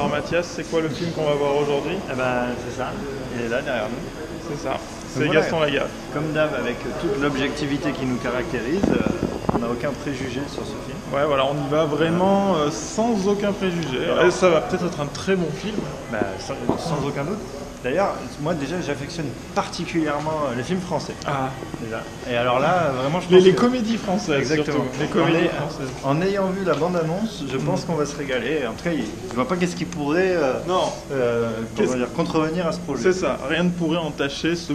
Alors Mathias, c'est quoi le film qu'on va voir aujourd'hui? Eh ben, c'est ça, il est là derrière nous. C'est ça, c'est voilà, Gaston Lagaffe. Comme d'hab, avec toute l'objectivité qui nous caractérise, on n'a aucun préjugé sur ce film. Ouais, voilà, on y va vraiment sans aucun préjugé. Et ça va peut-être être un très bon film. Bah, sans aucun doute. D'ailleurs, moi déjà, j'affectionne particulièrement les films français. Ah, Déjà. Et alors là, vraiment, je pense les que... comédies françaises. Exactement. Surtout. Les comédies françaises. En ayant vu la bande-annonce, je pense qu'on va se régaler. En tout cas, je vois pas qu'est-ce qui pourrait contrevenir à ce projet. C'est ça, rien ne pourrait entacher ce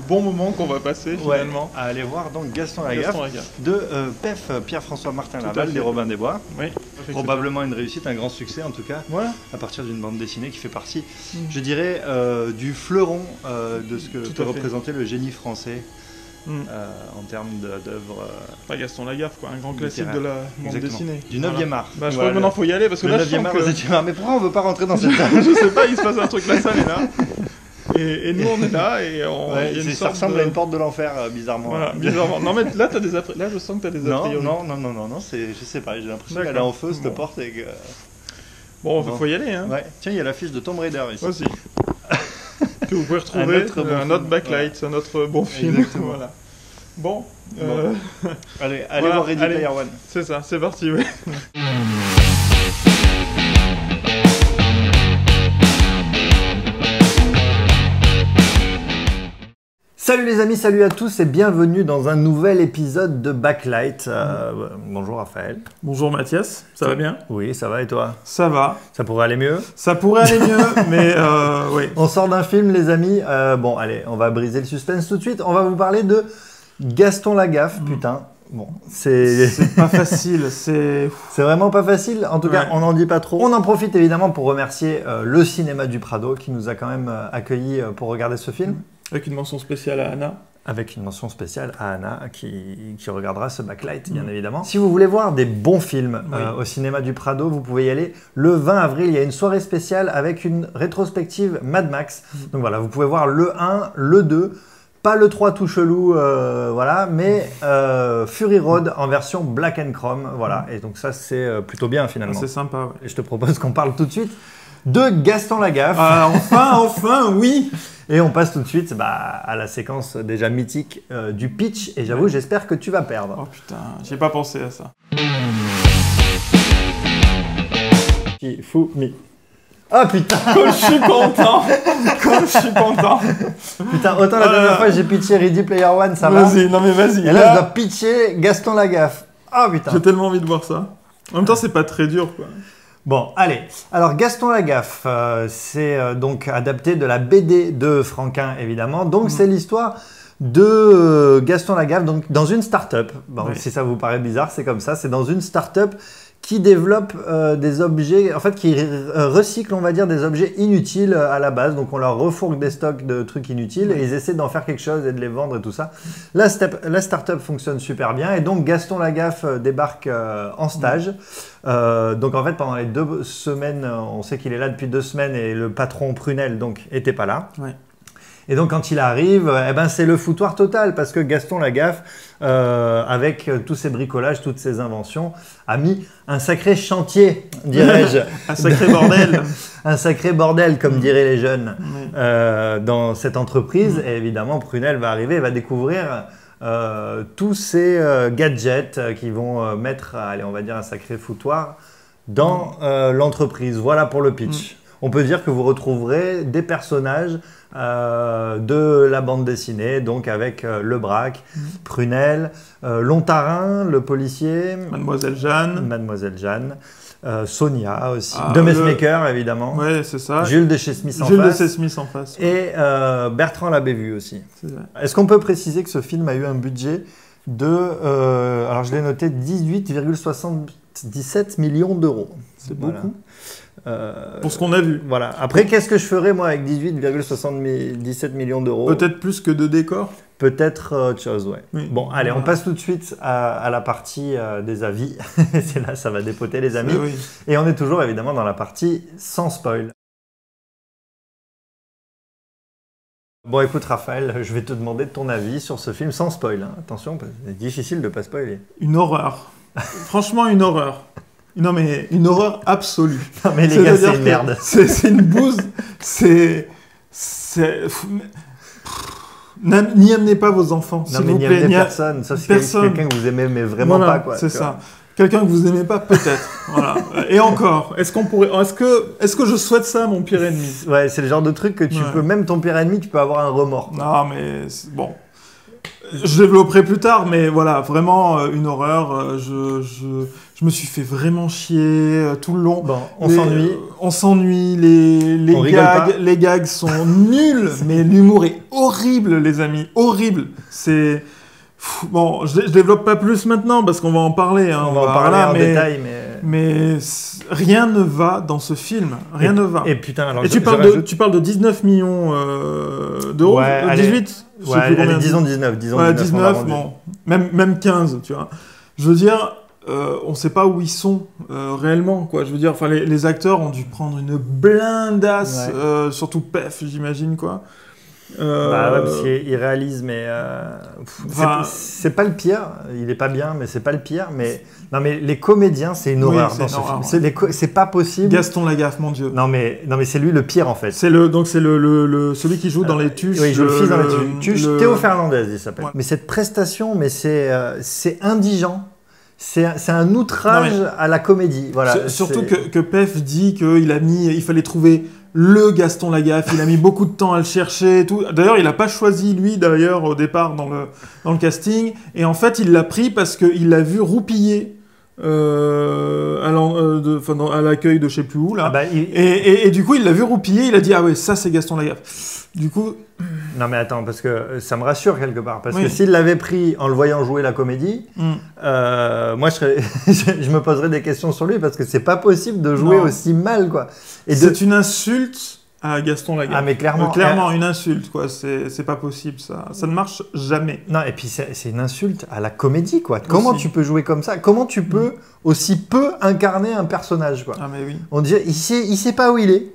bon moment qu'on va passer finalement. À aller voir donc Gaston Lagaffe de PEF, Pierre-François Martin Laval, des Robins des Bois. Oui, probablement une réussite, un grand succès en tout cas, à partir d'une bande dessinée qui fait partie, je dirais, du fleuron de ce que peut représenter le génie français en termes d'œuvres. Gaston Lagaffe, quoi, un grand classique de la bande dessinée. Du 9e art. Bah, je crois que maintenant il faut y aller parce que là, 9e art, 7e art. Mais pourquoi on veut pas rentrer dans cette Je sais pas, il se passe un truc, la salle est là. Et nous on est là et ça ressemble à une porte de l'enfer, bizarrement. Voilà, bizarrement. Non mais là, là je sens que tu as des a priori. Non, je sais pas, j'ai l'impression qu'elle est en feu cette porte et que... Bon, il faut y aller, hein. Ouais. Tiens, il y a l'affiche de Tomb Raider ici. Aussi. Que vous pouvez retrouver, un autre backlight, un autre bon film. Voilà. Bon. Allez voir Ready Player One. C'est ça, c'est parti, oui. Salut les amis, salut à tous et bienvenue dans un nouvel épisode de Backlight. Bonjour Raphaël. Bonjour Mathias, ça va bien? Oui, ça va et toi? Ça va. Ça pourrait aller mieux? Ça pourrait aller mieux, mais oui. On sort d'un film les amis. Bon allez, on va briser le suspense tout de suite. On va vous parler de Gaston Lagaffe, putain. Bon, c'est pas facile, c'est vraiment pas facile. En tout cas, on n'en dit pas trop. On en profite évidemment pour remercier le Cinéma du Prado qui nous a quand même accueillis pour regarder ce film. Avec une mention spéciale à Anna. Avec une mention spéciale à Anna qui regardera ce backlight, bien évidemment. Si vous voulez voir des bons films au Cinéma du Prado, vous pouvez y aller. Le 20 avril, il y a une soirée spéciale avec une rétrospective Mad Max. Donc voilà, vous pouvez voir le 1, le 2, pas le 3 tout chelou, voilà, mais Fury Road en version Black and Chrome. Voilà, et donc ça, c'est plutôt bien finalement. C'est sympa, ouais. Et je te propose qu'on parle tout de suite de Gaston Lagaffe. Enfin, oui. Et on passe tout de suite à la séquence déjà mythique du pitch. Et j'avoue, j'espère que tu vas perdre. Oh putain, j'ai pas pensé à ça. Shifumi. Ah putain. Comme je suis content. Putain, autant la dernière fois j'ai pitché Ready Player One, ça va. Vas-y, non mais vas-y. Et là, je dois pitcher Gaston Lagaffe. Ah putain. J'ai tellement envie de voir ça. En même temps, c'est pas très dur, quoi. Bon, allez. Alors, Gaston Lagaffe, c'est donc adapté de la BD de Franquin, évidemment. Donc, c'est l'histoire de Gaston Lagaffe donc, dans une start-up. Bon, si ça vous paraît bizarre, c'est comme ça. C'est dans une start-up qui développe des objets, en fait, qui recycle, on va dire, des objets inutiles à la base. Donc, on leur refourgue des stocks de trucs inutiles et ils essaient d'en faire quelque chose et de les vendre et tout ça. La start-up fonctionne super bien et donc Gaston Lagaffe débarque en stage. Donc, en fait, pendant les 2 semaines, on sait qu'il est là depuis 2 semaines et le patron Prunel, donc, était pas là. Ouais. Et donc, quand il arrive, eh ben, c'est le foutoir total parce que Gaston Lagaffe, avec tous ses bricolages, toutes ses inventions, a mis un sacré chantier, dirais-je. Un sacré bordel. Un sacré bordel, comme diraient les jeunes, dans cette entreprise. Et évidemment, Prunel va arriver et va découvrir tous ces gadgets qui vont mettre, allez, on va dire, un sacré foutoir dans l'entreprise. Voilà pour le pitch. On peut dire que vous retrouverez des personnages de la bande dessinée, donc avec Le Braque, Prunel, Lontarin, le policier, Mademoiselle Jeanne, Sonia aussi, de Messmaker évidemment, ouais, c'est ça. Jules de chez Smith en face, et Bertrand Labévu aussi. Est-ce qu'on peut préciser que ce film a eu un budget de, alors je l'ai noté, 18,77 millions d'euros. C'est beaucoup. Pour ce qu'on a vu. Voilà. Après, qu'est-ce que je ferais moi avec 18,77 millions d'euros? Peut-être plus que de décors. Peut-être autre chose, ouais. Oui. Bon, allez, on passe tout de suite à la partie des avis. C'est là, ça va dépoter les amis. Oui. Et on est toujours évidemment dans la partie sans spoil. Bon, écoute Raphaël, je vais te demander ton avis sur ce film sans spoil. Hein. Attention, c'est difficile de ne pas spoiler. Une horreur. Franchement, une horreur. Non, mais une horreur absolue. Non, mais les gars, c'est une merde. C'est une bouse. N'y amenez pas vos enfants, s'il vous plaît. N'y amenez personne. Ça, c'est quelqu'un que vous aimez, mais vraiment voilà, pas, quoi. C'est ça. Quelqu'un que vous aimez pas, peut-être. Voilà. Et encore, est-ce que je souhaite ça à mon pire ennemi? Ouais, c'est le genre de truc que tu peux, même ton pire ennemi, tu peux avoir un remords, quoi. Non, mais bon. Je développerai plus tard, mais voilà, vraiment une horreur. Je me suis fait vraiment chier tout le long. Bon, on s'ennuie. On s'ennuie, les gags sont nuls, mais l'humour est horrible, les amis, horrible. C'est... Bon, je développe pas plus maintenant, parce qu'on va en parler. Hein, on va en parler en détail, mais rien ne va dans ce film. Rien ne va. Et putain, alors... Et tu parles de 19 millions d'euros, ouais, 18 allez, disons 19. Ouais, 19, bon, même 15, tu vois. Je veux dire, on sait pas où ils sont réellement, quoi. Je veux dire, enfin, les acteurs ont dû prendre une blindasse, surtout Pef, j'imagine, quoi. Bah ouais, parce qu'il réalise, mais c'est pas le pire. Il est pas bien, mais c'est pas le pire. Mais non, mais les comédiens, c'est une horreur dans ce film. C'est pas possible. Gaston Lagaffe, mon Dieu. Non mais c'est lui le pire en fait. C'est celui qui joue dans les Tuches. Oui, il joue le fils dans les Tuches. Théo Fernandez, il s'appelle. Ouais. Mais cette prestation, mais c'est indigent. C'est un outrage à la comédie. Voilà. Surtout que Pef dit il fallait trouver le Gaston Lagaffe, il a mis beaucoup de temps à le chercher et tout. D'ailleurs, il n'a pas choisi lui d'ailleurs au départ dans le casting. Et en fait, il l'a pris parce qu'il l'a vu roupiller à l'accueil de je sais plus où là. Ah bah, et du coup, il l'a vu roupiller. Il a dit ah ouais, ça c'est Gaston Lagaffe. Du coup. Non mais attends, parce que ça me rassure quelque part. Parce que s'il l'avait pris en le voyant jouer la comédie, moi je me poserais des questions sur lui parce que c'est pas possible de jouer aussi mal, quoi. C'est une insulte à Gaston Lagaffe. Ah mais clairement. Clairement une insulte, quoi. C'est pas possible, ça. Ça ne marche jamais. Non, et puis c'est une insulte à la comédie, quoi. Comment tu peux jouer comme ça? Comment tu peux aussi peu incarner un personnage, quoi? Ah mais oui. On dirait, il sait pas où il est.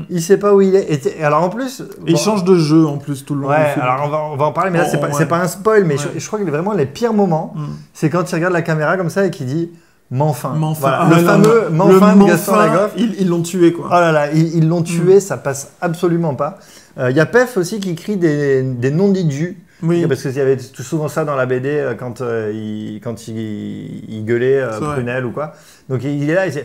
Il sait pas où il est. Et alors en plus, il change de jeu en plus tout le long. Ouais, du film. Alors on va en parler, mais là c'est pas un spoil, mais je crois que vraiment les pires moments, c'est quand il regarde la caméra comme ça et qu'il dit M'enfin. Voilà. Le fameux M'enfin de Gaston Lagaffe. Ils l'ont tué, quoi. Oh là là, ils l'ont tué, ça passe absolument pas. Il y a Pef aussi qui crie des noms dits de jus. Oui. Parce qu'il y avait tout souvent ça dans la BD quand il gueulait Prunelle ou quoi. Donc il est là, il dit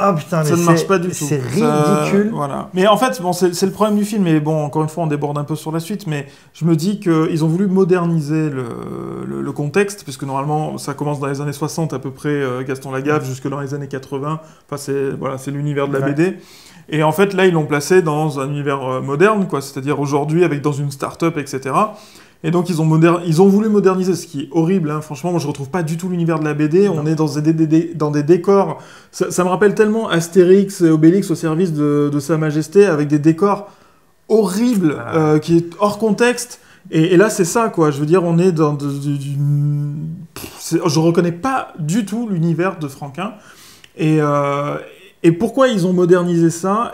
oh putain, mais ça ne marche pas du tout. C'est ridicule. Voilà. Mais en fait, bon, c'est le problème du film. Et bon, encore une fois, on déborde un peu sur la suite. Mais je me dis qu'ils ont voulu moderniser le contexte, puisque normalement, ça commence dans les années 60 à peu près, Gaston Lagaffe, jusque dans les années 80. Enfin, c'est l'univers de la BD. Et en fait, là, ils l'ont placé dans un univers moderne, quoi. C'est-à-dire aujourd'hui, dans une start-up, etc. Et donc, ils ont voulu moderniser, ce qui est horrible, hein. Franchement, moi, je retrouve pas du tout l'univers de la BD. On est dans des décors... Ça me rappelle tellement Astérix et Obélix au service de Sa Majesté, avec des décors horribles, qui est hors contexte. Et là, c'est ça, quoi. Je veux dire, on est dans je reconnais pas du tout l'univers de Franquin. Et pourquoi ils ont modernisé ça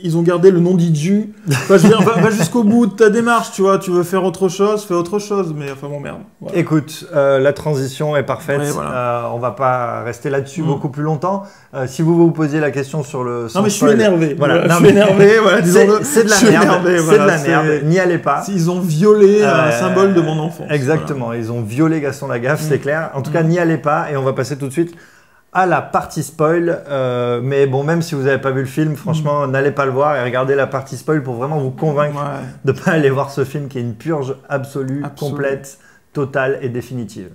ils ont gardé le nom d'Idju. Enfin, je veux dire, va jusqu'au bout de ta démarche, tu vois. Tu veux faire autre chose, fais autre chose. Mais enfin, bon, merde. Voilà. Écoute, la transition est parfaite. Ouais, voilà. On va pas rester là-dessus beaucoup plus longtemps. Si vous posiez la question sur le... Non, mais je suis énervé. Voilà. Je suis énervé, voilà, disons-le. C'est de la merde. C'est de la merde. N'y allez pas. Ils ont violé un symbole de mon enfance. Exactement. Voilà. Ils ont violé Gaston Lagaffe, c'est clair. En tout cas, n'y allez pas. Et on va passer tout de suite à la partie spoil, mais bon, même si vous n'avez pas vu le film, franchement, n'allez pas le voir et regardez la partie spoil pour vraiment vous convaincre de ne pas aller voir ce film qui est une purge absolue, complète, totale et définitive.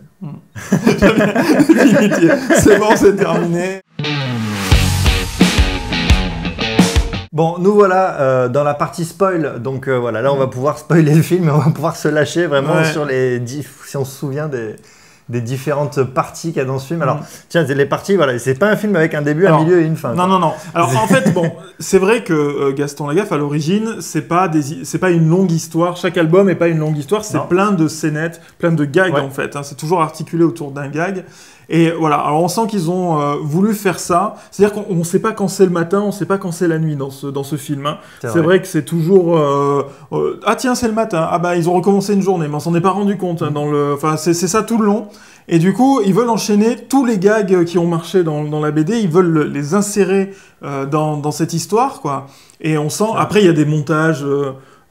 Définitive. C'est bon, c'est terminé. Bon, nous voilà dans la partie spoil, donc voilà, là on va pouvoir spoiler le film, on va pouvoir se lâcher vraiment sur si on se souvient des différentes parties qu'il y a dans ce film. Alors, tiens, les parties, voilà, c'est pas un film avec un début, un milieu et une fin. Non. Alors, en fait, bon, c'est vrai que Gaston Lagaffe, à l'origine, c'est pas une longue histoire. Chaque album est pas une longue histoire. C'est plein de scénettes, plein de gags, en fait. Hein. C'est toujours articulé autour d'un gag. Et voilà, alors on sent qu'ils ont voulu faire ça. C'est-à-dire qu'on ne sait pas quand c'est le matin, on ne sait pas quand c'est la nuit dans ce film. Hein. C'est vrai que c'est toujours... ah tiens, c'est le matin. Ah bah, ils ont recommencé une journée, mais on s'en est pas rendu compte. Hein, enfin, c'est ça tout le long. Et du coup, ils veulent enchaîner tous les gags qui ont marché dans la BD, ils veulent les insérer dans cette histoire, quoi. Et on sent... Après, il y a des montages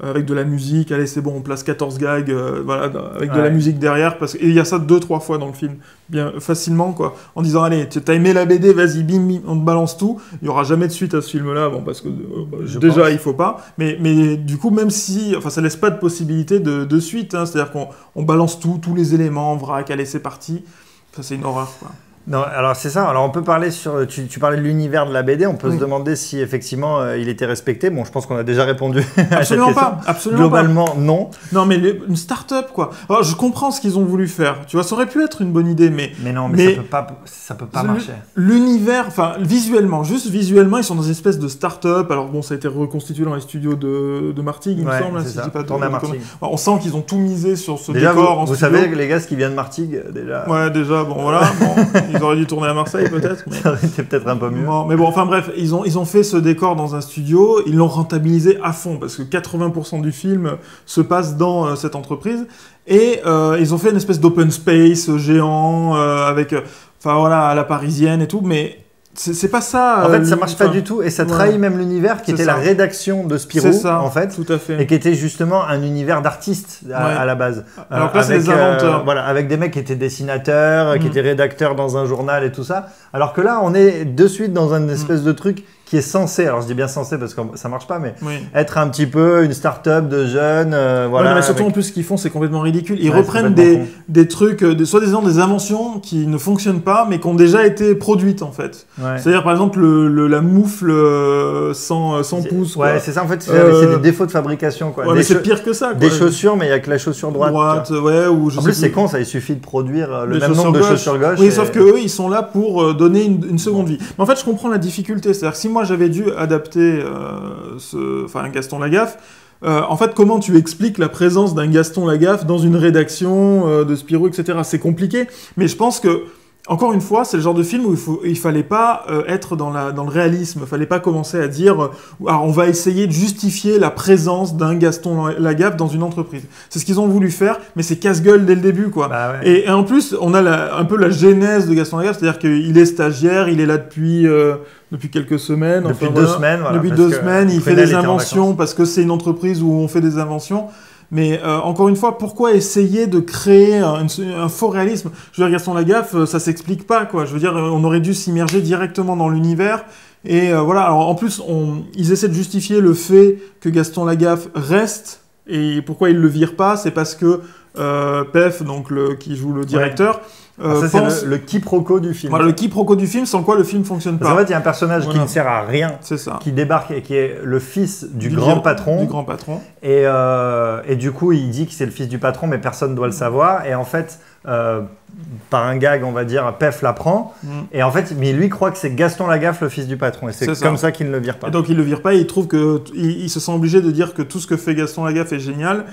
avec de la musique. Allez, c'est bon, on place 14 gags, voilà, avec de la musique derrière. Et il y a ça 2-3 fois dans le film, bien facilement, quoi. En disant, allez, t'as aimé la BD, vas-y, bim, bim, on te balance tout. Il n'y aura jamais de suite à ce film-là, bon, parce que déjà, il faut pas. Mais du coup, même si... Enfin, ça laisse pas de possibilité de suite, hein. C'est-à-dire qu'on balance tous les éléments en vrac, allez, c'est parti. Ça, c'est une horreur, quoi. Non, alors c'est ça. Alors on peut parler sur. Tu parlais de l'univers de la BD. On peut se demander si effectivement il était respecté. Bon, je pense qu'on a déjà répondu à cette question. Absolument Globalement, non. Non, mais une start-up, quoi. Alors, je comprends ce qu'ils ont voulu faire. Tu vois, ça aurait pu être une bonne idée, mais. Mais non, mais ça peut pas marcher. L'univers, enfin, visuellement, ils sont dans une espèce de start-up. Alors bon, ça a été reconstitué dans les studios de Martigues, il me semble. C'est si ça. je dis pas Tourné à Martigues. On sent qu'ils ont tout misé sur ce déjà, décor. Vous savez, les gars, ce qui vient de Martigues, déjà. Ouais, déjà, bon, voilà. Ils auraient dû tourner à Marseille, peut-être. Mais... Ça aurait été peut-être un peu mieux. Bon, mais bon, enfin bref, ils ont fait ce décor dans un studio, ils l'ont rentabilisé à fond, parce que 80% du film se passe dans cette entreprise, et ils ont fait une espèce d'open space géant, avec, enfin voilà, à la parisienne et tout, mais... C'est pas ça. En fait, ça marche pas du tout et ça trahit même l'univers qui était la rédaction de Spirou, en fait. Tout à fait. Et qui était justement un univers d'artistes à la base. Alors là, c'est des inventeurs. Voilà, avec des mecs qui étaient dessinateurs, qui étaient rédacteurs dans un journal et tout ça. Alors que là, on est de suite dans une espèce de truc qui est censé, alors je dis bien censé parce que ça marche pas, mais être un petit peu une start-up de jeunes, voilà. Non, mais surtout en plus ce qu'ils font c'est complètement ridicule. Ils reprennent des trucs, soi-disant des inventions qui ne fonctionnent pas mais qui ont déjà été produites en fait. C'est-à-dire par exemple la moufle sans pouce. Quoi. Ouais, c'est ça en fait, c'est des défauts de fabrication quoi. Ouais, mais c'est pire que ça. Quoi. Des chaussures mais il y a que la chaussure droite. Ouais, ou en plus c'est con, ça il suffit de produire le même nombre de chaussures gauche. Oui, sauf que eux ils sont là pour donner une seconde vie. Mais en fait je comprends la difficulté, c'est-à-dire que si moi j'avais dû adapter Gaston Lagaffe, en fait, comment tu expliques la présence d'un Gaston Lagaffe dans une rédaction de Spirou, etc. C'est compliqué, mais je pense que, encore une fois, c'est le genre de film où il fallait pas être dans le réalisme, il fallait pas commencer à dire alors on va essayer de justifier la présence d'un Gaston Lagaffe dans une entreprise. C'est ce qu'ils ont voulu faire, mais c'est casse-gueule dès le début, quoi. Bah ouais. Et en plus, on a un peu la genèse de Gaston Lagaffe, c'est-à-dire qu'il est stagiaire, il est là depuis quelques semaines. Depuis 2 semaines, voilà. Depuis 2 semaines, il fait des inventions parce que c'est une entreprise où on fait des inventions. Mais encore une fois, pourquoi essayer de créer un faux réalisme ? Je veux dire, Gaston Lagaffe, ça s'explique pas, quoi. Je veux dire, on aurait dû s'immerger directement dans l'univers. Et voilà, alors en plus, ils essaient de justifier le fait que Gaston Lagaffe reste. Et pourquoi ils le virent pas ? C'est parce que Pef, donc qui joue le directeur... ça, c'est le quiproquo du film. Voilà, le quiproquo du film, sans quoi le film fonctionne pas. Parce qu'en fait, il y a un personnage qui ne sert à rien, qui débarque et qui est le fils du grand patron. Du grand patron. Et du coup, il dit que c'est le fils du patron, mais personne ne doit le savoir. Et en fait, par un gag, on va dire, Pef l'apprend. Et en fait, mais lui croit que c'est Gaston Lagaffe, le fils du patron. Et c'est comme ça qu'il ne le vire pas. Et donc, il le vire pas et il trouve il se sent obligé de dire que tout ce que fait Gaston Lagaffe est génial.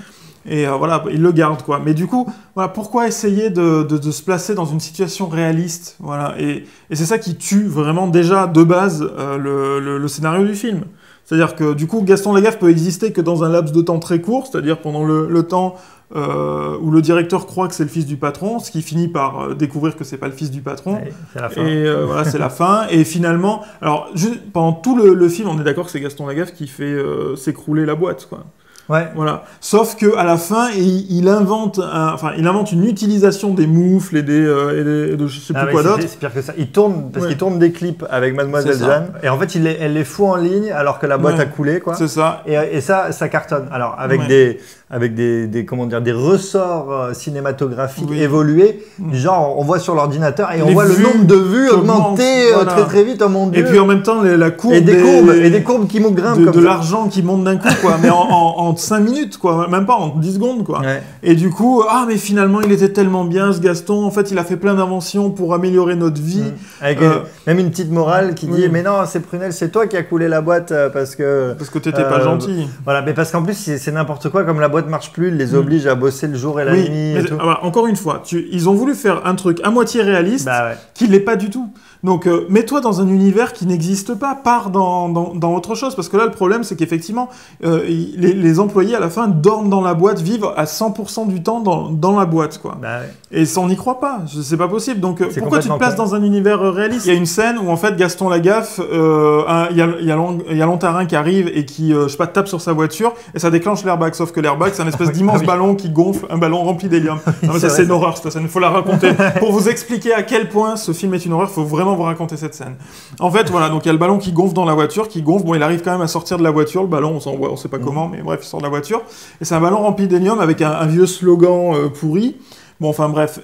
Et voilà, il le garde, quoi. Mais du coup, voilà, pourquoi essayer de se placer dans une situation réaliste, voilà. Et c'est ça qui tue vraiment déjà de base le scénario du film. C'est-à-dire que du coup, Gaston Lagaffe peut exister que dans un laps de temps très court, c'est-à-dire pendant le temps où le directeur croit que c'est le fils du patron, ce qui finit par découvrir que c'est pas le fils du patron. Ouais, c'est la fin. Et voilà, c'est la fin. Et finalement, alors pendant tout le film, on est d'accord que c'est Gaston Lagaffe qui fait s'écrouler la boîte, quoi. Ouais. Voilà. Sauf que à la fin, il invente une utilisation des moufles et de je sais plus quoi d'autre. C'est pire que ça. Il tourne qu'il tourne des clips avec Mademoiselle Jeanne et en fait elle les fout en ligne alors que la boîte a coulé, quoi. C'est ça. Et ça cartonne. Alors avec des comment dire, des ressorts cinématographiques évolués, genre on voit sur l'ordinateur et on voit le nombre de vues augmenter très très vite, oh mon Dieu. Et puis en même temps la courbe et des courbes qui grimpent de l'argent qui monte d'un coup, quoi, mais en 5 minutes, quoi, même pas en 10 secondes, quoi. Ouais. Et du coup, mais finalement il était tellement bien ce Gaston, en fait il a fait plein d'inventions pour améliorer notre vie. Avec même une petite morale qui dit mais non, c'est Prunel, c'est toi qui as coulé la boîte parce que t'étais pas gentil. Voilà, mais parce qu'en plus c'est n'importe quoi, comme la boîte marche plus, ils les obligent à bosser le jour et la nuit et tout. Alors, encore une fois, ils ont voulu faire un truc à moitié réaliste qui l'est pas du tout. Donc, mets-toi dans un univers qui n'existe pas, pars dans autre chose. Parce que là, le problème, c'est qu'effectivement, les employés, à la fin, dorment dans la boîte, vivent à 100% du temps dans la boîte, quoi. Bah, ouais. Et ça, on n'y croit pas. C'est pas possible. Donc, pourquoi tu te places con. dans un univers réaliste? Il y a une scène où, en fait, Gaston Lagaffe, il y a Lontarin qui arrive et qui, je sais pas, tape sur sa voiture et ça déclenche l'airbag. Sauf que l'airbag, c'est un espèce d'immense ballon qui gonfle, un ballon rempli d'hélium. Non, mais ça, c'est une horreur, cette scène. Il faut la raconter. Pour vous expliquer à quel point ce film est une horreur, il faut vraiment vous raconter cette scène. En fait, voilà, donc il y a le ballon qui gonfle dans la voiture, qui gonfle. Bon, il arrive quand même à sortir de la voiture, le ballon, on sait pas comment, mais bref, il sort de la voiture. Et c'est un ballon rempli d'hélium avec un vieux slogan pourri. Bon, enfin bref.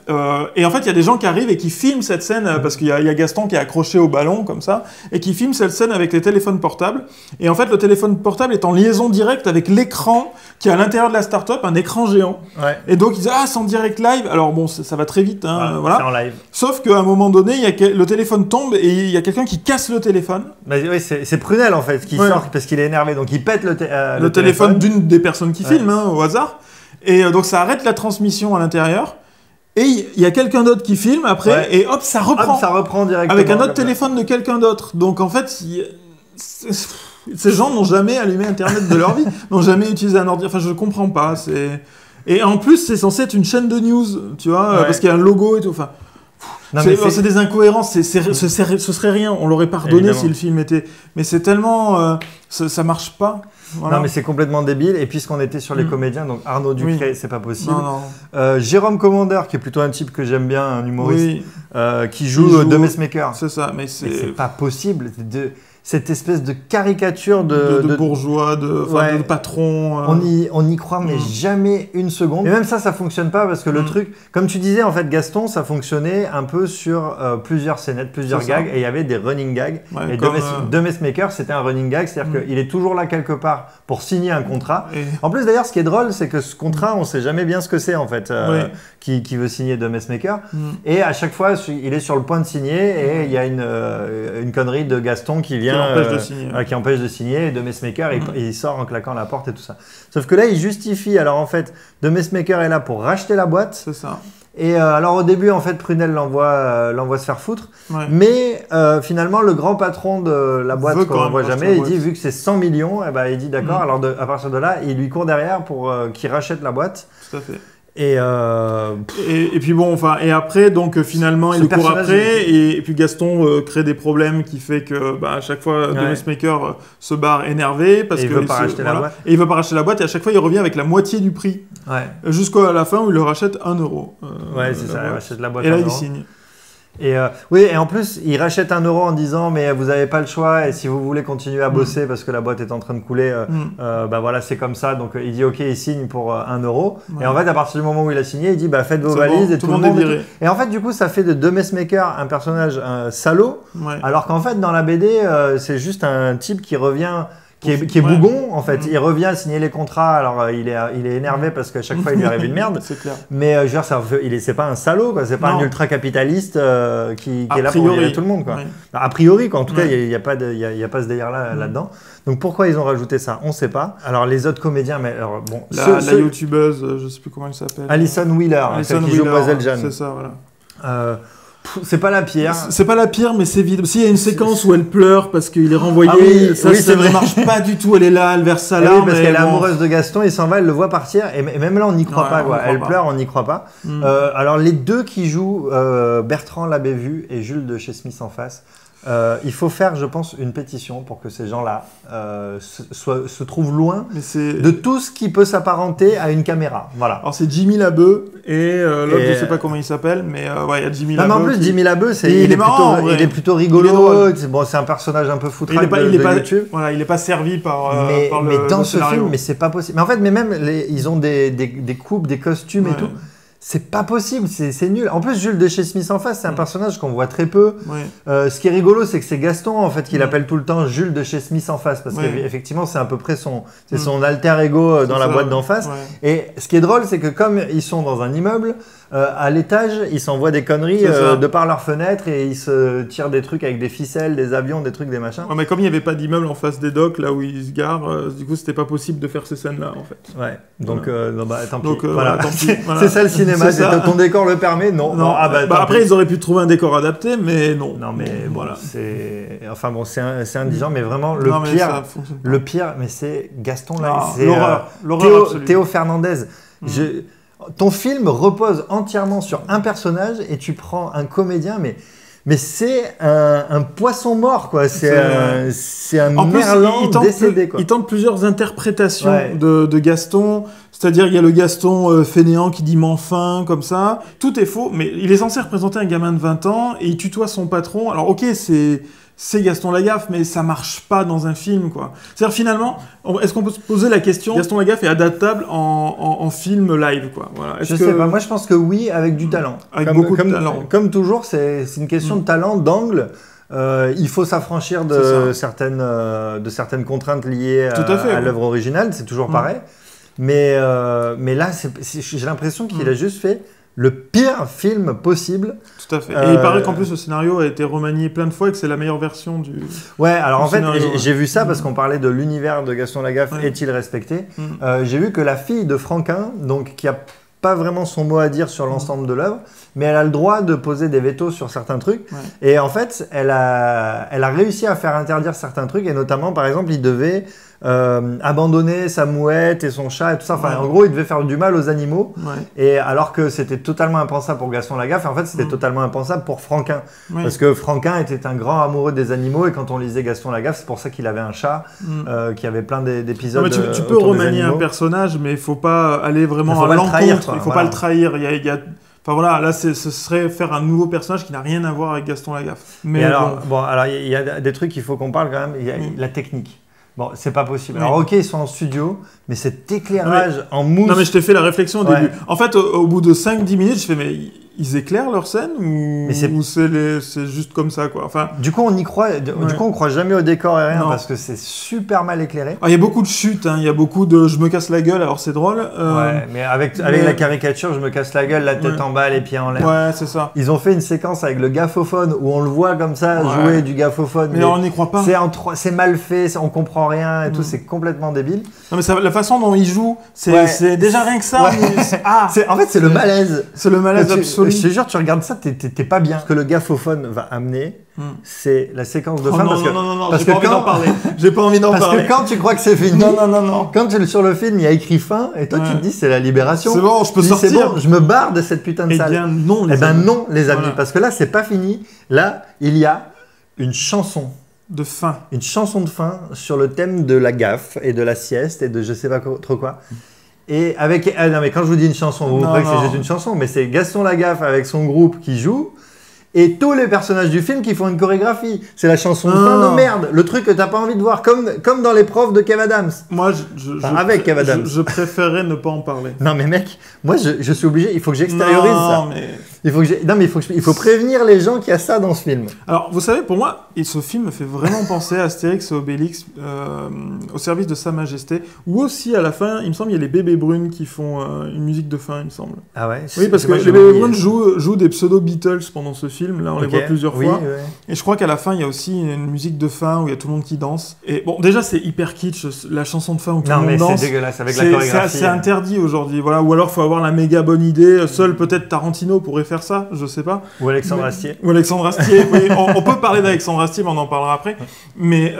Et en fait, il y a des gens qui arrivent et qui filment cette scène, parce qu'il y a Gaston qui est accroché au ballon, comme ça, et qui filme cette scène avec les téléphones portables. Et en fait, le téléphone portable est en liaison directe avec l'écran qui est à l'intérieur de la start-up, un écran géant. Ouais. Et donc, ils disent, ah, c'est en direct live. Alors bon, ça va très vite, hein, voilà. C'est en live. Sauf qu'à un moment donné, le téléphone tombe et il y a quelqu'un qui casse le téléphone. Bah, oui, c'est Prunel, en fait, qui sort parce qu'il est énervé. Donc, il pète le téléphone d'une des personnes qui filment, hein, au hasard. Et donc, ça arrête la transmission à l'intérieur. Et il y a quelqu'un d'autre qui filme après, et hop, ça reprend. Hop, ça reprend directement. Avec un autre téléphone de quelqu'un d'autre. Donc en fait, ces gens n'ont jamais allumé Internet de leur vie, n'ont jamais utilisé un ordi. Enfin, je comprends pas. Et en plus, c'est censé être une chaîne de news, tu vois, parce qu'il y a un logo et tout. Enfin, c'est des incohérences. Ce serait rien. On l'aurait pardonné si le film était. Mais c'est tellement, ça marche pas. Voilà. Non, mais c'est complètement débile. Et puisqu'on était sur les comédiens, donc Arnaud Ducré, c'est pas possible. Non. Jérôme Commandeur, qui est plutôt un type que j'aime bien, un humoriste, qui joue The Messmaker. C'est ça, mais c'est pas possible. Cette espèce de caricature de bourgeois, de patron. On y croit, mais jamais une seconde. Et même ça fonctionne pas parce que le truc, comme tu disais, en fait, Gaston, ça fonctionnait un peu sur plusieurs scénettes, plusieurs gags, et il y avait des running gags. Ouais, et The Messmaker, c'était un running gag, c'est-à-dire qu'il est toujours là quelque part pour signer un contrat. En plus, d'ailleurs, ce qui est drôle, c'est que ce contrat, on sait jamais bien ce que c'est, en fait, qui veut signer The Messmaker. Et à chaque fois, il est sur le point de signer, et il y a une connerie de Gaston qui vient. Qui empêche de signer, et The Messmaker, il sort en claquant la porte et tout ça. Sauf que là, il justifie. Alors en fait, The Messmaker est là pour racheter la boîte. C'est ça. Et alors au début, en fait, Prunel l'envoie se faire foutre. Ouais. Mais finalement, le grand patron de la boîte qu'on ne voit jamais, il dit, vu que c'est 100 millions, eh ben, il dit d'accord. Alors à partir de là, il lui court derrière pour qu'il rachète la boîte. Tout à fait. Et puis bon, enfin, et après, donc finalement, il court après, et puis Gaston crée des problèmes qui fait que, à chaque fois, The Messmaker se barre énervé parce qu'il veut pas racheter la boîte. Et il veut pas racheter la boîte, et à chaque fois, il revient avec la moitié du prix. Jusqu'à la fin où il le rachète 1 euro. C'est ça, il rachète la boîte. Et là, il signe. Et oui, et en plus, il rachète 1 euro en disant mais vous n'avez pas le choix et si vous voulez continuer à bosser parce que la boîte est en train de couler, voilà, c'est comme ça. Donc il dit ok, il signe pour 1 euro. Et en fait, à partir du moment où il a signé, il dit faites vos valises et tout le monde est viré. Et en fait, du coup, ça fait de The Messmaker un personnage salaud, alors qu'en fait, dans la BD, c'est juste un type qui revient. Qui est bougon en fait, il revient signer les contrats, alors il est énervé parce qu'à chaque fois il lui arrive une merde. C'est clair. Mais c'est pas un salaud quoi, c'est pas un ultra capitaliste qui est là pour virer tout le monde quoi. A priori quoi, en tout cas il y a pas ce délire là-dedans. Donc pourquoi ils ont rajouté ça, on sait pas. Alors les autres comédiens, mais alors bon, la youtubeuse, je sais plus comment elle s'appelle. Alison Wheeler, qui joue Boiselle Jeanne. C'est ça, voilà. C'est pas la pire. C'est pas la pire, mais c'est vide. S'il y a une séquence où elle pleure parce qu'il est renvoyé, ça ne marche pas du tout. Elle est là, elle verse sa larme. Parce qu'elle est amoureuse de Gaston, il s'en va, elle le voit partir. Et même là, on n'y croit pas. Elle pleure, on n'y croit pas. Alors, les deux qui jouent, Bertrand Labévu et Jules de chez Smith en face, il faut faire, je pense, une pétition pour que ces gens-là se trouvent loin de tout ce qui peut s'apparenter à une caméra. Voilà. Alors c'est Jimmy Labeu et l'autre, je sais pas comment il s'appelle, mais il y a Jimmy Labeu. En plus, Jimmy Labeu, il est plutôt rigolo. C'est un personnage un peu foutraque de YouTube. Voilà, il est pas servi par mais dans ce film, mais c'est pas possible. Mais en fait, même ils ont des coupes, des costumes et tout. C'est pas possible, c'est nul. En plus, Jules de chez Smith en face, c'est un personnage qu'on voit très peu. Ce qui est rigolo, c'est que c'est Gaston en fait qui l'appelle tout le temps Jules de chez Smith en face, parce qu'effectivement, c'est à peu près son alter ego dans la boîte d'en face. Et ce qui est drôle, c'est que comme ils sont dans un immeuble, à l'étage, ils s'envoient des conneries de par leurs fenêtres et ils se tirent des trucs avec des ficelles, des avions, des trucs, des machins. Mais comme il n'y avait pas d'immeuble en face des docks, là où ils se garent, du coup, c'était pas possible de faire ces scènes-là en fait. Donc, tant pis. Donc, voilà. tant pis. Voilà. C'est ça le cinéma. cinéma, ton décor le permet, non. Après, ils auraient pu trouver un décor adapté, mais non. Non, mais voilà. C'est indigent, mais vraiment, le pire, mais c'est Gaston Lagaffe. L'horreur. Théo Fernandez. Ton film repose entièrement sur un personnage et tu prends un comédien, mais c'est un poisson mort, quoi. C'est un merlan décédé, quoi. Il tente plusieurs interprétations de Gaston. C'est-à-dire, il y a le Gaston fainéant qui dit « m'enfin », comme ça. Tout est faux, mais il est censé représenter un gamin de 20 ans et il tutoie son patron. Alors, ok, c'est Gaston Lagaffe, mais ça marche pas dans un film, quoi. C'est-à-dire, finalement, est-ce qu'on peut se poser la question, Gaston Lagaffe est adaptable en film live, quoi. Voilà. Je sais pas, moi je pense que oui, avec du talent. Avec beaucoup de talent. Comme toujours, c'est une question de talent, d'angle. Il faut s'affranchir de certaines contraintes liées à l'œuvre originale, c'est toujours pareil. Mais là, j'ai l'impression qu'il a juste fait le pire film possible. Tout à fait. Et il paraît qu'en plus le scénario a été remanié plein de fois et que c'est la meilleure version du. Ouais, alors en fait, j'ai vu ça parce qu'on parlait de l'univers de Gaston Lagaffe, est-il respecté ? J'ai vu que la fille de Franquin, donc qui a pas vraiment son mot à dire sur l'ensemble de l'œuvre, mais elle a le droit de poser des vétos sur certains trucs. Et en fait, elle a réussi à faire interdire certains trucs, et notamment, par exemple, il devait abandonner sa mouette et son chat et tout ça. Enfin, en gros, il devait faire du mal aux animaux. Et alors que c'était totalement impensable pour Gaston Lagaffe, en fait, c'était totalement impensable pour Franquin. Parce que Franquin était un grand amoureux des animaux, et quand on lisait Gaston Lagaffe, c'est pour ça qu'il avait un chat, qui avait plein d'épisodes. Non, mais tu peux remanier un personnage, mais il faut pas aller vraiment à l'encontre. Il faut pas le trahir. Enfin voilà, là ce serait faire un nouveau personnage qui n'a rien à voir avec Gaston Lagaffe. Mais alors il y a des trucs qu'il faut qu'on parle quand même. Il y a la technique. Bon, c'est pas possible. Alors ok, ils sont en studio, mais cet éclairage en mousse... Non mais je t'ai fait la réflexion au début. En fait, au bout de 5-10 minutes, je fais mais ils éclairent leur scène ou c'est juste comme ça, quoi. Enfin, du coup, on y croit. Du coup, on croit jamais au décor et rien parce que c'est super mal éclairé. Il y a beaucoup de chutes, il y a beaucoup de je me casse la gueule, alors c'est drôle. Mais avec la caricature, je me casse la gueule, la tête en bas, les pieds en l'air. Ouais, c'est ça. Ils ont fait une séquence avec le gaffophone où on le voit comme ça jouer du gaffophone. Mais on n'y croit pas. C'est mal fait, on comprend rien et tout, c'est complètement débile. Non mais la façon dont il joue, c'est déjà rien que ça. En fait, c'est le malaise. C'est le malaise absolu. Je te jure, tu regardes ça, t'es pas bien. Ce que le gaffophone va amener, c'est la séquence de fin. Non, j'ai pas envie d'en parler. J'ai pas envie d'en parler. Parce que quand tu crois que c'est fini, non. Quand sur le film, il y a écrit fin, et toi tu te dis c'est la libération. C'est bon, je peux sortir. C'est bon, je me barre de cette putain de salle. Eh bien non, les amis. Parce que là, c'est pas fini. Là, il y a une chanson. De fin. Une chanson de fin sur le thème de la gaffe et de la sieste et de je sais pas trop quoi. Et avec... non mais quand je vous dis une chanson, vous croyez que c'est juste une chanson, mais c'est Gaston Lagaffe avec son groupe qui joue et tous les personnages du film qui font une chorégraphie. C'est la chanson de fin de merde, le truc que t'as pas envie de voir, comme dans les profs de Kev Adams. Moi, avec Kev Adams. Je préférerais ne pas en parler. Non mais mec, moi je suis obligé, il faut que j'extériorise ça. Il faut prévenir les gens qu'il y a ça dans ce film. Alors, vous savez, pour moi, ce film me fait vraiment penser à Astérix et Obélix, au service de Sa Majesté, ou aussi à la fin, il me semble, il y a les Bébés Brunes qui font une musique de fin, il me semble. Ah ouais. Oui, parce que les Bébés Brunes jouent des pseudo-Beatles pendant ce film, là on les voit plusieurs fois. Et je crois qu'à la fin, il y a aussi une musique de fin où il y a tout le monde qui danse. Et bon, déjà, c'est hyper kitsch, la chanson de fin où tout le monde danse. Non mais c'est dégueulasse avec la chorégraphie. C'est interdit aujourd'hui, voilà. Ou alors, il faut avoir la méga bonne idée. Seul peut-être Tarantino pourrait faire ça, je sais pas. Ou Alexandre Astier. Ou Alexandre Astier, oui. On peut parler d'Alexandre Astier, mais on en parlera après. Mais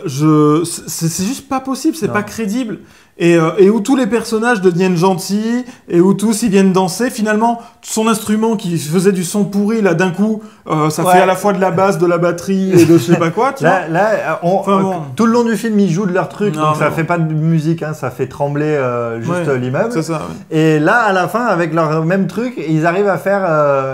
c'est juste pas possible, c'est pas crédible. Et où tous les personnages deviennent gentils, et où tous ils viennent danser. Finalement, son instrument qui faisait du son pourri, là, d'un coup, ça fait à la fois de la basse, de la batterie et de je sais pas quoi, tu vois. Tout le long du film, ils jouent de leur truc, donc ça fait pas de musique, hein, ça fait trembler juste l'immeuble. C'est ça. Et là, à la fin, avec leur même truc, ils arrivent à faire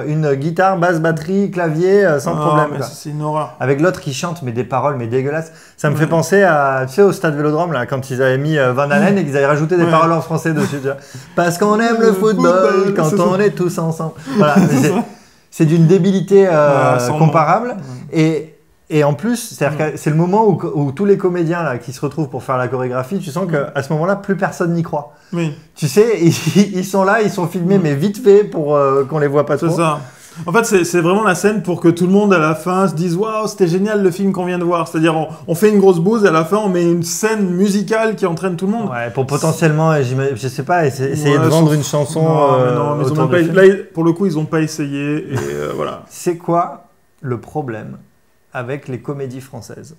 une guitare, basse, batterie, clavier, sans problème. C'est une horreur. Avec l'autre qui chante, mais des paroles, mais dégueulasses. Ça me fait penser à, tu sais, au Stade Vélodrome, là, quand ils avaient mis Van Halen et qu'ils avaient rajouté des paroles en français dessus. Tu vois. Parce qu'on aime le football quand on est tous ensemble. Voilà. C'est d'une débilité comparable. Et en plus, c'est-à-dire que c'est le moment où tous les comédiens là, qui se retrouvent pour faire la chorégraphie, tu sens qu'à ce moment-là, plus personne n'y croit. Oui. Tu sais, ils sont là, ils sont filmés, mais vite fait pour qu'on les voit pas trop. C'est ça. En fait, c'est vraiment la scène pour que tout le monde à la fin se dise waouh, c'était génial le film qu'on vient de voir. C'est-à-dire, on fait une grosse bouse et à la fin, on met une scène musicale qui entraîne tout le monde. Ouais, pour potentiellement, je sais pas, essayer de vendre une chanson. Non, mais ils ont même pas, là, pour le coup, ils n'ont pas essayé. Et voilà. C'est quoi le problème avec les comédies françaises?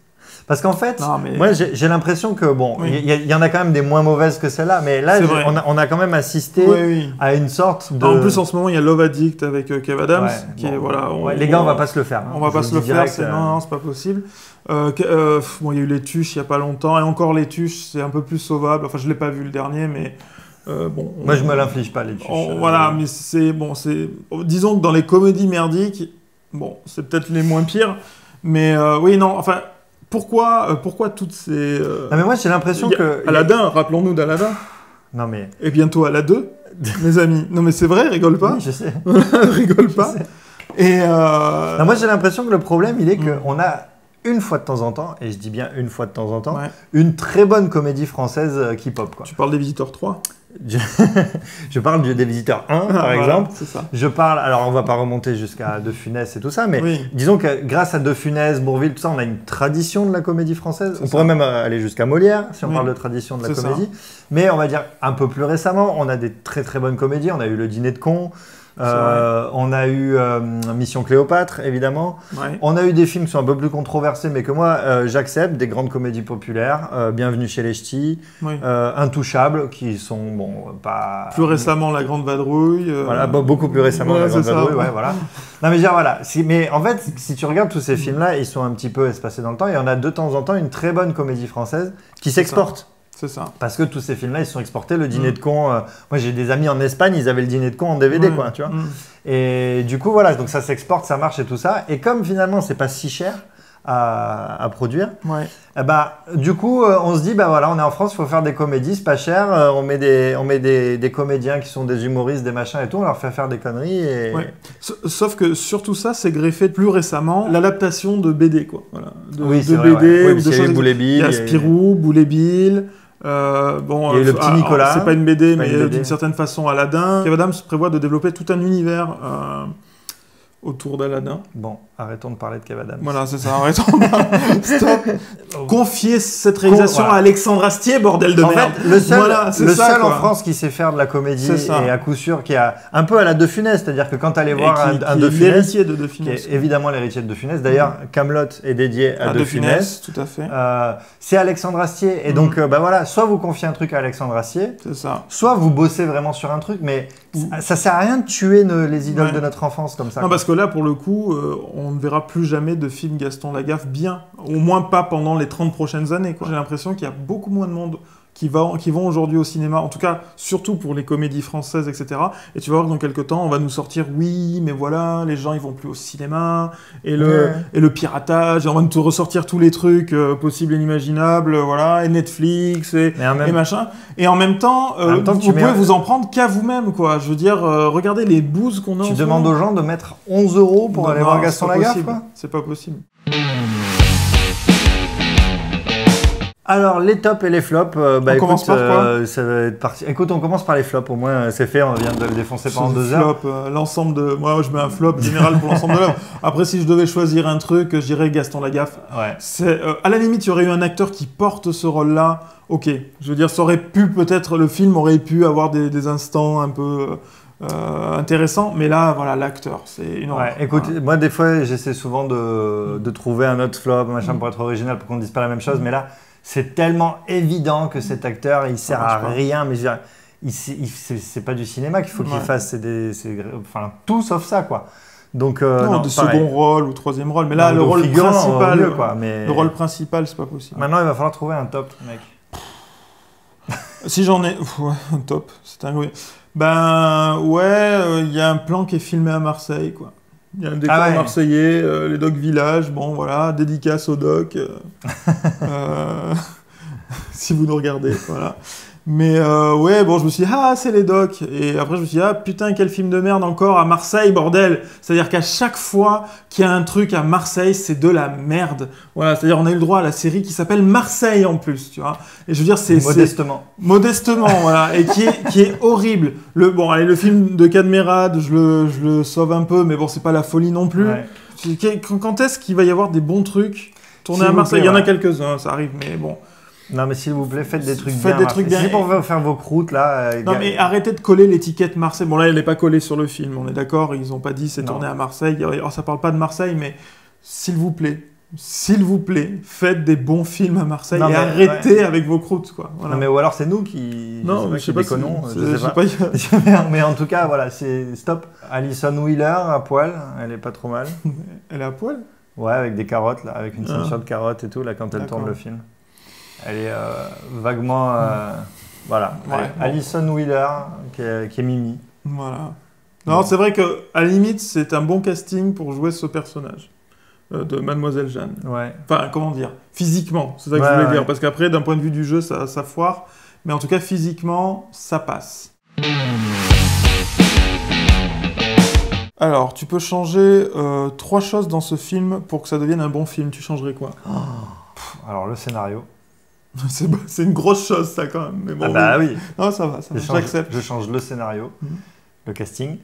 Parce qu'en fait, moi j'ai l'impression que bon, il y en a quand même des moins mauvaises que celle-là, mais là on a quand même assisté à une sorte de. En plus en ce moment il y a Love Addict avec Kev Adams, qui est voilà. Les gars, on va pas se le faire. On va pas se le faire, non, c'est pas possible. Bon, il y a eu Les Tuches il y a pas longtemps, et encore Les Tuches c'est un peu plus sauvable. Enfin, je l'ai pas vu le dernier, mais bon. Moi je me l'inflige pas, Les Tuches. Voilà, mais c'est bon, disons que dans les comédies merdiques, bon, c'est peut-être les moins pires, mais oui, non, enfin. Pourquoi toutes ces... Non mais moi j'ai l'impression que... Aladdin, rappelons-nous d'Aladdin. Non mais... Et bientôt Aladdin, mes amis. Non mais c'est vrai, rigole pas. Oui, je sais. Rigole pas. Et non, moi j'ai l'impression que le problème il est qu'on a une fois de temps en temps, et je dis bien une fois de temps en temps, une très bonne comédie française qui pop, quoi. Tu parles des Visiteurs 3 ? Je parle des Visiteurs 1, par exemple. C'est ça. Je parle, alors on va pas remonter jusqu'à De Funès et tout ça, mais disons que grâce à De Funès, Bourvil, tout ça, on a une tradition de la comédie française. On pourrait même aller jusqu'à Molière, si on parle de tradition de la comédie. Mais on va dire un peu plus récemment, on a des très très bonnes comédies. On a eu Le Dîner de cons. On a eu Mission Cléopâtre, évidemment. On a eu des films qui sont un peu plus controversés, mais que moi, j'accepte, des grandes comédies populaires. Bienvenue chez les Ch'tis, Intouchables, qui sont, bon, pas... Plus récemment, La Grande Vadrouille. Voilà, beaucoup plus récemment, La Grande Vadrouille, voilà. Non, mais voilà. Mais en fait, si tu regardes tous ces films-là, ils sont un petit peu espacés dans le temps, et on a de temps en temps une très bonne comédie française qui s'exporte. C'est ça. Parce que tous ces films-là, ils sont exportés. Le Dîner de cons, moi j'ai des amis en Espagne, ils avaient Le Dîner de cons en DVD, quoi, tu vois. Et du coup, voilà, donc ça s'exporte, ça marche et tout ça. Et comme finalement, c'est pas si cher à produire, du coup, on se dit, bah voilà, on est en France, il faut faire des comédies, c'est pas cher. On met des comédiens qui sont des humoristes, des machins et tout, on leur fait faire des conneries. Et... Sauf que sur tout ça, c'est greffé plus récemment l'adaptation de BD, quoi. Voilà. De BD, ou de choses. Boulet Bill. Il y a Spirou, Boulet Bill. Bon, il y a le petit Nicolas. C'est pas une BD, mais d'une certaine façon Aladdin. Kev Adams prévoit de développer tout un univers autour d'Aladdin. Bon, arrêtons de parler de Kev Adams. Voilà, c'est ça, arrêtons. Stop. Confiez cette réalisation à Alexandre Astier, bordel de merde. Fait, le seul en France qui sait faire de la comédie et à coup sûr qui a un peu à la De Funès, c'est-à-dire que quand tu allais voir un De Funès, l'héritier de De Funès, qui est évidemment l'héritier de De Funès. D'ailleurs, Kaamelott est dédié à De Funès. Tout à fait. C'est Alexandre Astier. Et donc, voilà, soit vous confiez un truc à Alexandre Astier, c'est ça. Soit vous bossez vraiment sur un truc, mais ça sert à rien de tuer les idoles de notre enfance comme ça. Non, parce que là, pour le coup, on ne verra plus jamais de film Gaston Lagaffe bien. Au moins pas pendant les 30 prochaines années, quoi. J'ai l'impression qu'il y a beaucoup moins de monde qui vont aujourd'hui au cinéma, en tout cas, surtout pour les comédies françaises, etc. Et tu vas voir que dans quelques temps, on va nous sortir, oui, mais voilà, les gens, ils vont plus au cinéma, et le piratage, et on va nous ressortir tous les trucs possibles et inimaginables, voilà, et Netflix, et machin. Et en même temps, vous pouvez vous en prendre qu'à vous-même, quoi. Je veux dire, regardez les bouses qu'on a. Tu demandes aux gens de mettre 11 € pour aller voir Gaston Lagaffe, quoi. C'est pas possible. Alors, les tops et les flops, on commence par quoi ça va être parti. Écoute, on commence par les flops, au moins c'est fait, on vient de le défoncer pendant 2 heures. L'ensemble de... Moi, je mets un flop général pour l'ensemble de l'œuvre. Après, si je devais choisir un truc, je dirais Gaston Lagaffe. C'est, à la limite, il y aurait eu un acteur qui porte ce rôle-là. Ok, je veux dire, ça aurait pu, peut-être, le film aurait pu avoir des instants un peu... intéressant, mais là, voilà, l'acteur, c'est une horreur. Écoute, moi, des fois, j'essaie souvent de trouver un autre flop, machin, pour être original, pour qu'on ne dise pas la même chose, mais là, c'est tellement évident que cet acteur, il sert à rien, mais c'est pas du cinéma qu'il faut qu'il fasse, enfin, tout sauf ça, quoi. Donc, non, de second rôle ou troisième rôle, mais là, le rôle principal, le rôle principal, c'est pas possible. Maintenant, il va falloir trouver un top, mec. Si j'en ai... un top, c'est un... Ben, il y a un plan qui est filmé à Marseille, quoi. Il y a un décor marseillais, les Doc Village, bon, voilà, dédicace aux Doc. Si vous nous regardez, voilà. Mais ouais, bon, je me suis dit, ah, c'est les docs. Et après, je me suis dit, ah, putain, quel film de merde encore à Marseille, bordel. C'est-à-dire qu'à chaque fois qu'il y a un truc à Marseille, c'est de la merde. Voilà, c'est-à-dire on a eu le droit à la série qui s'appelle Marseille en plus, tu vois. Et je veux dire, c'est... Modestement, voilà. Et qui est horrible. Bon, allez, le film de Cadmerade, je le sauve un peu, mais bon, c'est pas la folie non plus. Ouais. Quand est-ce qu'il va y avoir des bons trucs tournés à Marseille? Il y en a quelques-uns, ça arrive, mais bon... Non, mais s'il vous plaît, faites des trucs bien. Si pour faire vos croûtes, là... Non, mais arrêtez de coller l'étiquette Marseille. Bon, là, elle n'est pas collée sur le film, on est d'accord. Ils n'ont pas dit c'est tourné à Marseille. Oh, ça parle pas de Marseille, mais s'il vous plaît, faites des bons films à Marseille et arrêtez avec vos croûtes, quoi. Voilà. Non, mais ou alors c'est nous qui... Non, je sais pas si... Je sais pas. Mais en tout cas, voilà, c'est stop. Alison Wheeler, à poil, elle est pas trop mal. Elle est à poil? Ouais, avec des carottes, là, avec une ceinture de carottes et tout, là, quand elle tourne le film. Elle est vaguement... voilà. Ouais, Alison Wheeler, qui est Mimi. Voilà. Non, c'est vrai qu'à la limite, c'est un bon casting pour jouer ce personnage de Mademoiselle Jeanne. Ouais. Enfin, comment dire? Physiquement, c'est ça que je voulais dire. Parce qu'après, d'un point de vue du jeu, ça foire. Mais en tout cas, physiquement, ça passe. Alors, tu peux changer 3 choses dans ce film pour que ça devienne un bon film. Tu changerais quoi? Alors, le scénario. C'est une grosse chose, ça, quand même. Mais bon, oui. Non, ça va, j'accepte. Je change le scénario, le casting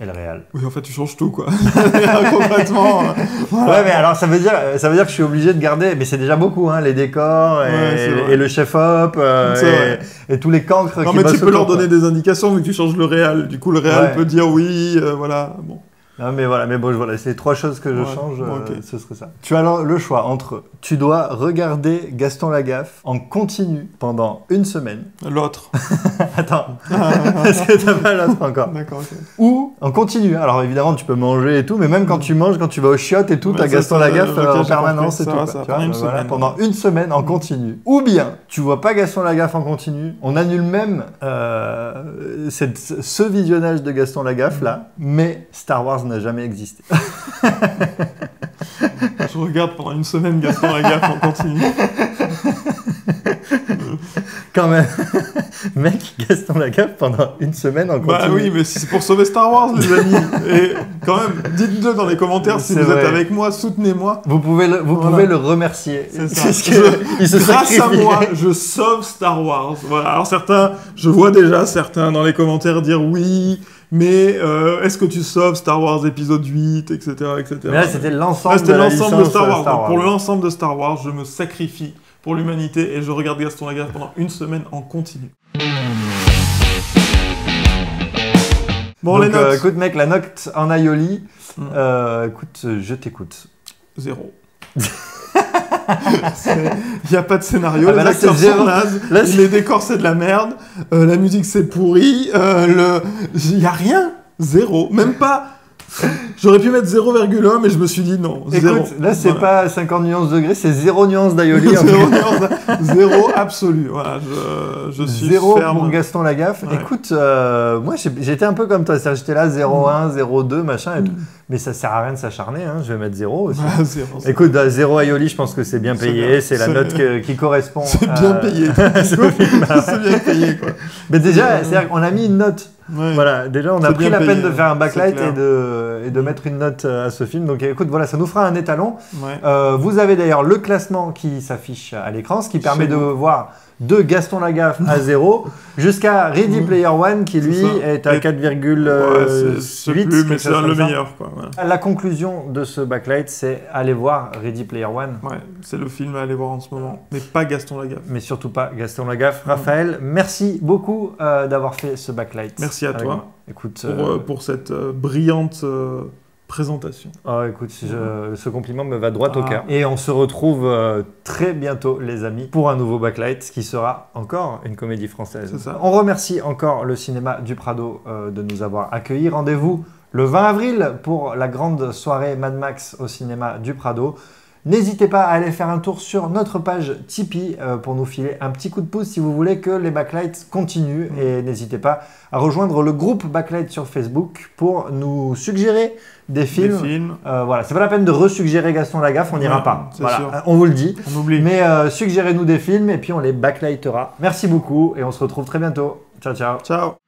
et le réal. Oui, en fait, tu changes tout, quoi. Complètement. Voilà. Ouais, mais alors, ça veut dire que je suis obligé de garder... Mais c'est déjà beaucoup, hein, les décors et le chef-op et tous les cancres qui bossent. Non, mais tu peux leur donner des indications vu que tu changes le réal. Du coup, le réal peut dire oui, voilà, bon. Non, mais voilà, c'est les 3 choses que je change, ce serait ça. Tu as le choix entre, tu dois regarder Gaston Lagaffe en continu pendant 1 semaine. L'autre. Attends, est-ce que t'as pas l'autre encore? D'accord, ok. Ou en continu. Alors évidemment, tu peux manger et tout, mais même quand tu manges, quand tu vas aux chiottes et tout, t'as Gaston Lagaffe en permanence et tout. Pendant 1 semaine en continu. Ou bien, tu vois pas Gaston Lagaffe en continu, on annule même ce visionnage de Gaston Lagaffe là, mais Star Wars n'a jamais existé. Je regarde pendant 1 semaine Gaston Lagaffe en continu. Quand même. Mec, Gaston Lagaffe pendant 1 semaine en continu. Bah oui, mais c'est pour sauver Star Wars, les amis. Et quand même, dites-le dans les commentaires si vous êtes avec moi, soutenez-moi. Vous pouvez le remercier. C'est ça. Grâce à moi, je sauve Star Wars. Voilà. Alors je vois déjà certains dans les commentaires dire oui, mais est-ce que tu sauves Star Wars épisode 8, etc. Mais là, c'était l'ensemble de Star Wars. Donc, pour l'ensemble de Star Wars, je me sacrifie pour l'humanité et je regarde Gaston Lagaffe pendant 1 semaine en continu. Bon, donc, les notes. Écoute, mec, la note en aioli. Écoute, je t'écoute. 0. Il n'y a pas de scénario, les acteurs sont nazes, les décors c'est de la merde, la musique c'est pourri, il n'y a rien, 0, même pas. J'aurais pu mettre 0,1 mais je me suis dit non, 0. Écoute, là c'est pas 50 nuances degrés, c'est 0 nuances d'aioli. 0 absolu, voilà, je suis 0 ferme. pour Gaston Lagaffe. Ouais. Écoute, moi j'étais un peu comme toi, j'étais là 0,1, 0,2 machin et tout. Mais ça sert à rien de s'acharner, hein. Je vais mettre 0 aussi. Bah, 0, écoute, 0 aioli, je pense que c'est bien payé, c'est la note qui correspond. C'est bien payé. C'est bien payé, quoi. Mais déjà, c'est-à-dire qu'on a mis une note. Ouais. Voilà, déjà on a pris la peine de faire un backlight et de mettre une note à ce film. Donc écoute, voilà, ça nous fera un étalon. Ouais. Vous avez d'ailleurs le classement qui s'affiche à l'écran, ce qui permet de voir de Gaston Lagaffe à 0 jusqu'à Ready Player One qui lui est à 4,8. Mais c'est le meilleur, quoi. Ouais. La conclusion de ce backlight, c'est aller voir Ready Player One. Ouais, c'est le film à aller voir en ce moment, mais pas Gaston Lagaffe. Mais surtout pas Gaston Lagaffe. Raphaël, merci beaucoup d'avoir fait ce backlight. Merci à toi. Écoute, pour cette brillante présentation. Oh, écoute, ce compliment me va droit au cœur. Et on se retrouve très bientôt, les amis, pour un nouveau backlight qui sera encore une comédie française. C'est ça. On remercie encore le cinéma du Prado de nous avoir accueillis. Rendez-vous le 20 avril pour la grande soirée Mad Max au cinéma du Prado. N'hésitez pas à aller faire un tour sur notre page Tipeee pour nous filer un petit coup de pouce si vous voulez que les Backlights continuent. Et n'hésitez pas à rejoindre le groupe Backlight sur Facebook pour nous suggérer des films. Voilà, c'est pas la peine de resuggérer Gaston Lagaffe, on n'ira pas. Voilà, on vous le dit. On oublie. Mais suggérez-nous des films et puis on les backlightera. Merci beaucoup et on se retrouve très bientôt. Ciao, ciao. Ciao.